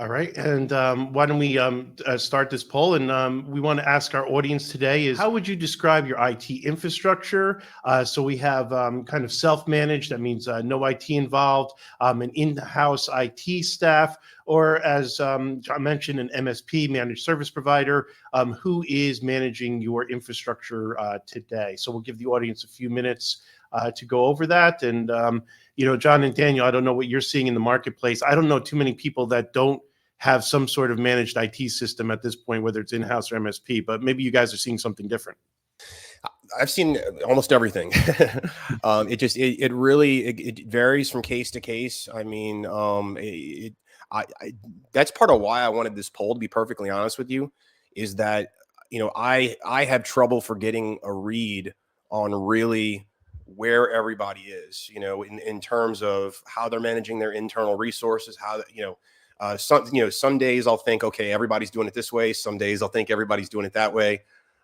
All right, and why don't we start this poll? And we want to ask our audience today is, how would you describe your IT infrastructure? So we have kind of self-managed, that means no IT involved, an in-house IT staff, or as I mentioned, an MSP, managed service provider, who is managing your infrastructure today. So we'll give the audience a few minutes to go over that. And, John and Daniel, I don't know what you're seeing in the marketplace. I don't know too many people that don't have some sort of managed IT system at this point, whether it's in-house or MSP, but maybe you guys are seeing something different. I've seen almost everything. It really varies from case to case. I mean, that's part of why I wanted this poll, to be perfectly honest with you, is that, I have trouble for getting a read on really where everybody is, in terms of how they're managing their internal resources, some days I'll think, okay, everybody's doing it this way. Some days I'll think everybody's doing it that way.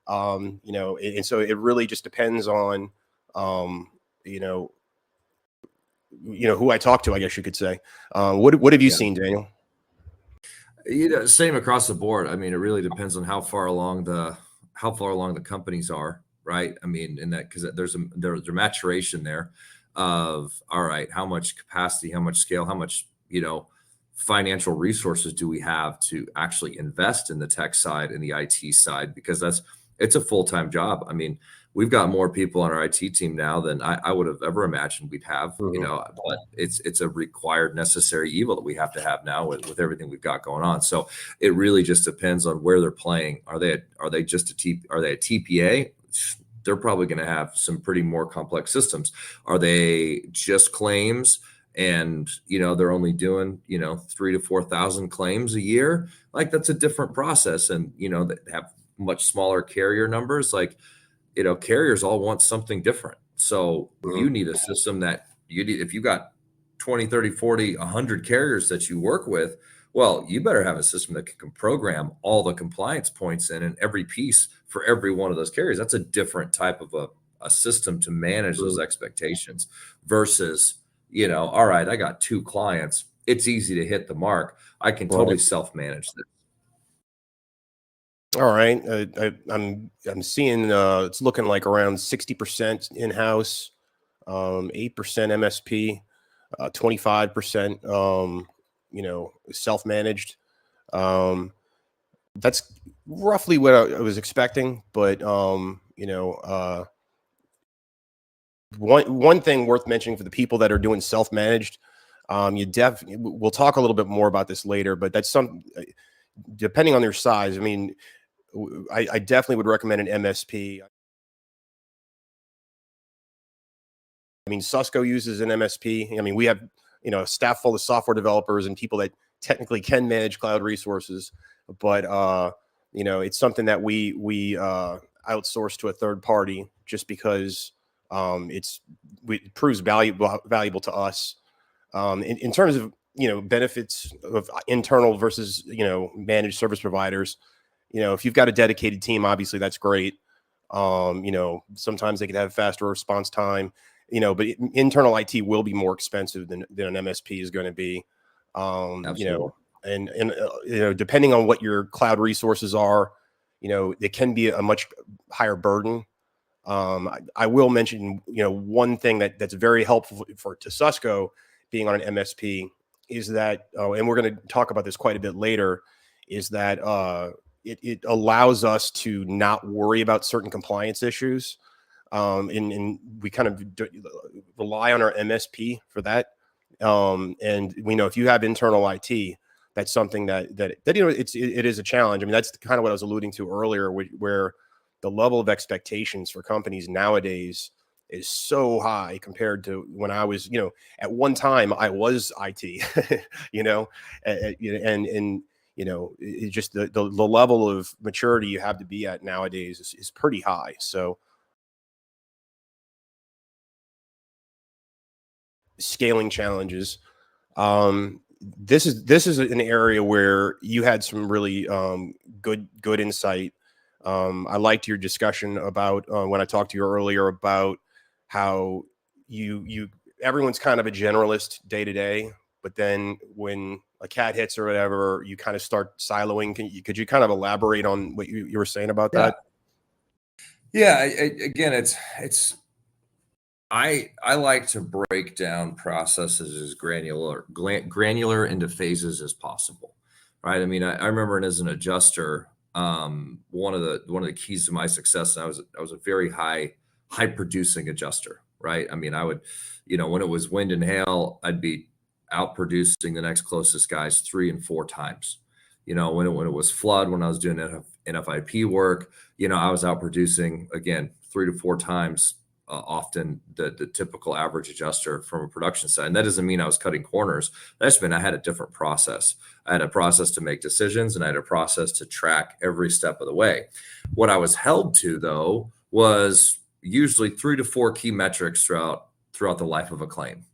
And so it really just depends on, who I talk to, I guess you could say. What have you seen, Daniel? Same across the board. I mean, it really depends on how far along the companies are, right? I mean, in that, because there's a maturation there of, all right, how much capacity, how much scale, how much financial resources do we have to actually invest in the tech side and the IT side, because it's a full-time job. I mean, we've got more people on our IT team now than I would have ever imagined we'd have, but it's a required, necessary evil that we have to have now with everything we've got going on. So it really just depends on where they're playing. Are they a TPA? They're probably going to have some pretty more complex systems. Are they just claims? And, they're only doing, 3,000 to 4,000 claims a year. Like, that's a different process. And, that have much smaller carrier numbers. Like, carriers all want something different. So you need a system that if you got 20, 30, 40, 100 carriers that you work with, well, you better have a system that can program all the compliance points in every piece for every one of those carriers. That's a different type of a system to manage those expectations versus, all right, I got 2 clients. It's easy to hit the mark. I can totally self-manage this. All right. I'm seeing it's looking like around 60% in-house, 8% MSP, 25%, self-managed. That's roughly what I was expecting. But, one thing worth mentioning for the people that are doing self-managed, we'll talk a little bit more about this later, but that's depending on their size. I mean, I definitely would recommend an MSP. I mean, Susco uses an MSP. I mean, we have, a staff full of software developers and people that technically can manage cloud resources, but, it's something that we outsource to a third party just because it proves valuable to us. In terms of, benefits of internal versus, managed service providers, if you've got a dedicated team, obviously that's great. Sometimes they could have faster response time, but internal IT will be more expensive than an MSP is going to be. And depending on what your cloud resources are, it can be a much higher burden. I will mention, one thing that's very helpful to Susco being on an MSP is that, and we're going to talk about this quite a bit later, is that it allows us to not worry about certain compliance issues. And we kind of rely on our MSP for that. And we know if you have internal IT, that's something that it is a challenge. I mean, that's kind of what I was alluding to earlier, where the level of expectations for companies nowadays is so high compared to when I was, at one time I was IT, and it's just the level of maturity you have to be at nowadays is pretty high. So scaling challenges. This is an area where you had some really good insight. I liked your discussion about when I talked to you earlier about how everyone's kind of a generalist day to day, but then when a cat hits or whatever, you kind of start siloing. Could you kind of elaborate on what you were saying about that? Yeah. Again, I like to break down processes as granular into phases as possible, right? I mean, I remember as an adjuster, one of the keys to my success, I was a very high producing adjuster, right? I mean, I would, when it was wind and hail, I'd be out producing the next closest guys 3 and 4 times. When it was flood, when I was doing NFIP work, I was out producing again 3 to 4 times often the typical average adjuster from a production side. And that doesn't mean I was cutting corners. That just meant I had a different process. I had a process to make decisions, and I had a process to track every step of the way. What I was held to, though, was usually 3 to 4 key metrics throughout the life of a claim.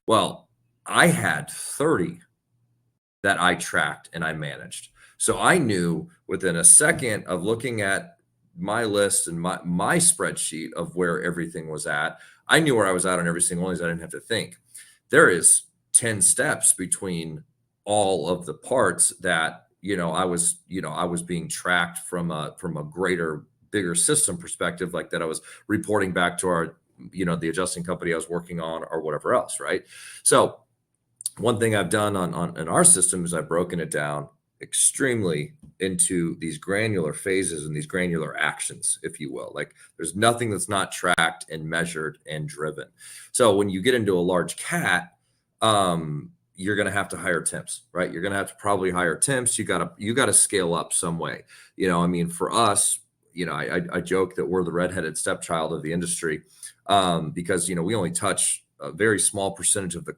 Well, I had 30 that I tracked and I managed. So I knew within a second of looking at my list and my spreadsheet of where everything was at, I knew where I was at on every single one of these. I didn't have to think. There is 10 steps between all of the parts that, I was being tracked from a bigger system perspective, like that I was reporting back to our, the adjusting company I was working on or whatever else. Right. So one thing I've done in our system is I've broken it down extremely into these granular phases and these granular actions, if you will. Like there's nothing that's not tracked and measured and driven. So when you get into a large cat, you're going to have to hire temps, right? You're going to have to probably hire temps. You got to scale up some way. I mean, for us, I joke that we're the redheaded stepchild of the industry because, we only touch a very small percentage of the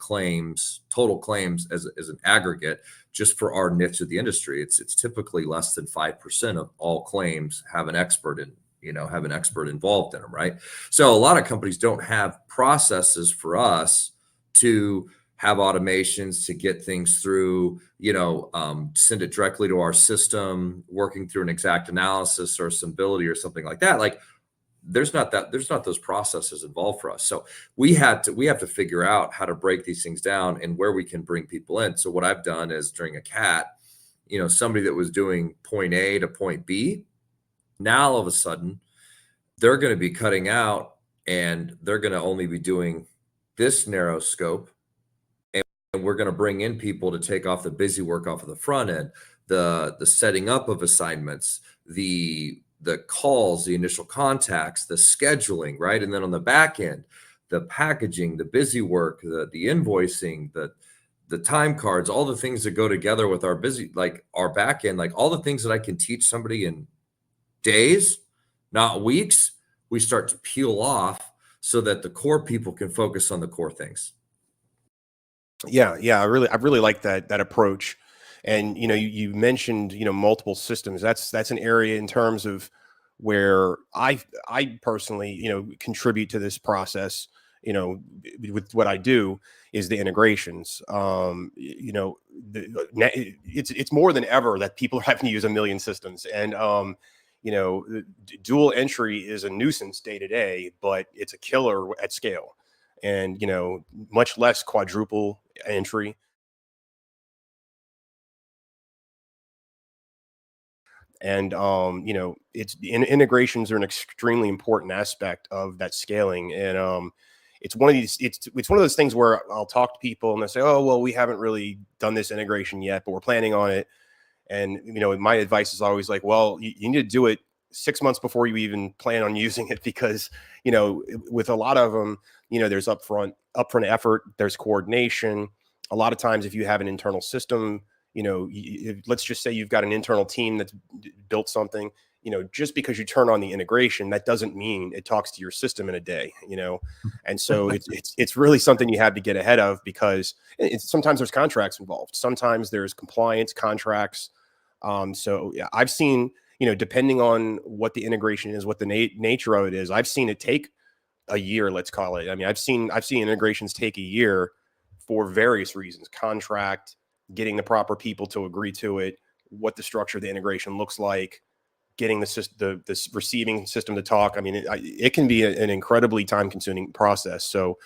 total claims as an aggregate, just for our niche of the industry. It's typically less than 5% of all claims have an expert involved in them, right? So a lot of companies don't have processes for us to have automations to get things through, send it directly to our system, working through an exact analysis or Symbility or something like that. Like there's not those processes involved for us. So we have to figure out how to break these things down and where we can bring people in. So what I've done is during a cat, somebody that was doing point A to point B, now all of a sudden they're going to be cutting out and they're going to only be doing this narrow scope. And we're going to bring in people to take off the busy work off of the front end, the setting up of assignments, the calls, the initial contacts, the scheduling, right? And then on the back end, the packaging, the busy work, the invoicing, the time cards, all the things that go together with our our back end, like all the things that I can teach somebody in days, not weeks, we start to peel off so that the core people can focus on the core things. Yeah. I really like that approach. And, you mentioned, multiple systems. That's an area in terms of where I personally, contribute to this process, with what I do is the integrations. It's more than ever that people are having to use a million systems. And, dual entry is a nuisance day to day, but it's a killer at scale. And, much less quadruple entry. And integrations are an extremely important aspect of that scaling. And it's one of those things where I'll talk to people and they say, oh, well, we haven't really done this integration yet, but we're planning on it. And my advice is always like, well, you need to do it 6 months before you even plan on using it, because with a lot of them, there's upfront effort, there's coordination. A lot of times if you have an internal system, let's just say you've got an internal team that's built something, just because you turn on the integration, that doesn't mean it talks to your system in a day, and so it's really something you have to get ahead of, because sometimes there's contracts involved. Sometimes there's compliance contracts. So yeah, I've seen, depending on what the integration is, what the nature of it is, I've seen it take a year, let's call it. I mean, I've seen integrations take a year for various reasons: contract, getting the proper people to agree to it, what the structure of the integration looks like, getting the receiving system to talk. I mean, it can be an incredibly time-consuming process. So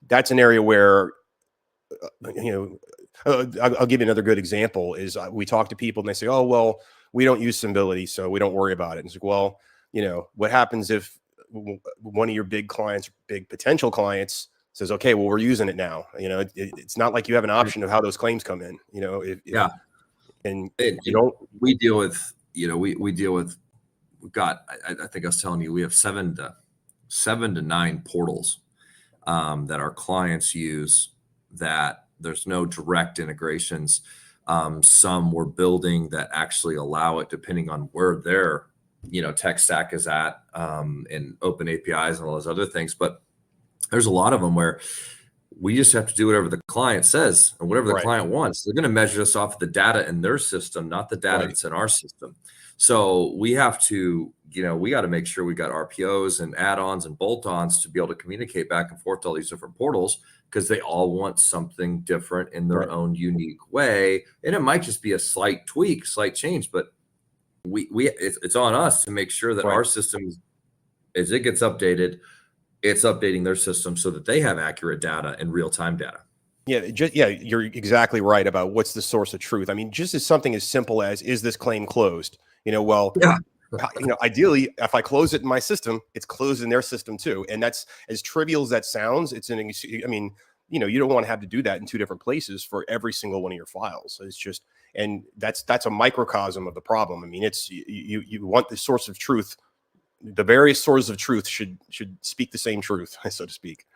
that's an area where you know, I'll give you another good example is we talk to people and they say, oh, well, we don't use Symbility, so we don't worry about it. And it's like, well, you know, what happens if one of your big clients, big potential clients says, okay, well, we're using it now. You know, it's not like you have an option of how those claims come in, you know, Yeah. and you don't, we deal with, you know, we deal with, we've got, I think I was telling you, we have 7 to 9 portals that our clients use that there's no direct integrations. Some we're building that actually allow it depending on where their, you know, tech stack is at, and open APIs and all those other things. But there's a lot of them where we just have to do whatever the client says and whatever the Right. client wants. They're going to measure us off of the data in their system, not the data Right. that's in our system. So we have to, you know, we got to make sure we got RPOs and add-ons and bolt-ons to be able to communicate back and forth to all these different portals, because they all want something different in their Right. own unique way. And it might just be a slight tweak, slight change, but it's on us to make sure that Right. our system, as it gets updated, it's updating their system so that they have accurate data and real-time data. Yeah, you're exactly right about what's the source of truth. I mean, just as something as simple as, is this claim closed? You know, well, Yeah. you know, ideally, if I close it in my system, it's closed in their system too. And that's, as trivial as that sounds, I mean, you know, you don't want to have to do that in 2 different places for every single one of your files. It's just, and that's a microcosm of the problem. I mean, it's, you want the source of truth. The various sources of truth should speak the same truth, so to speak.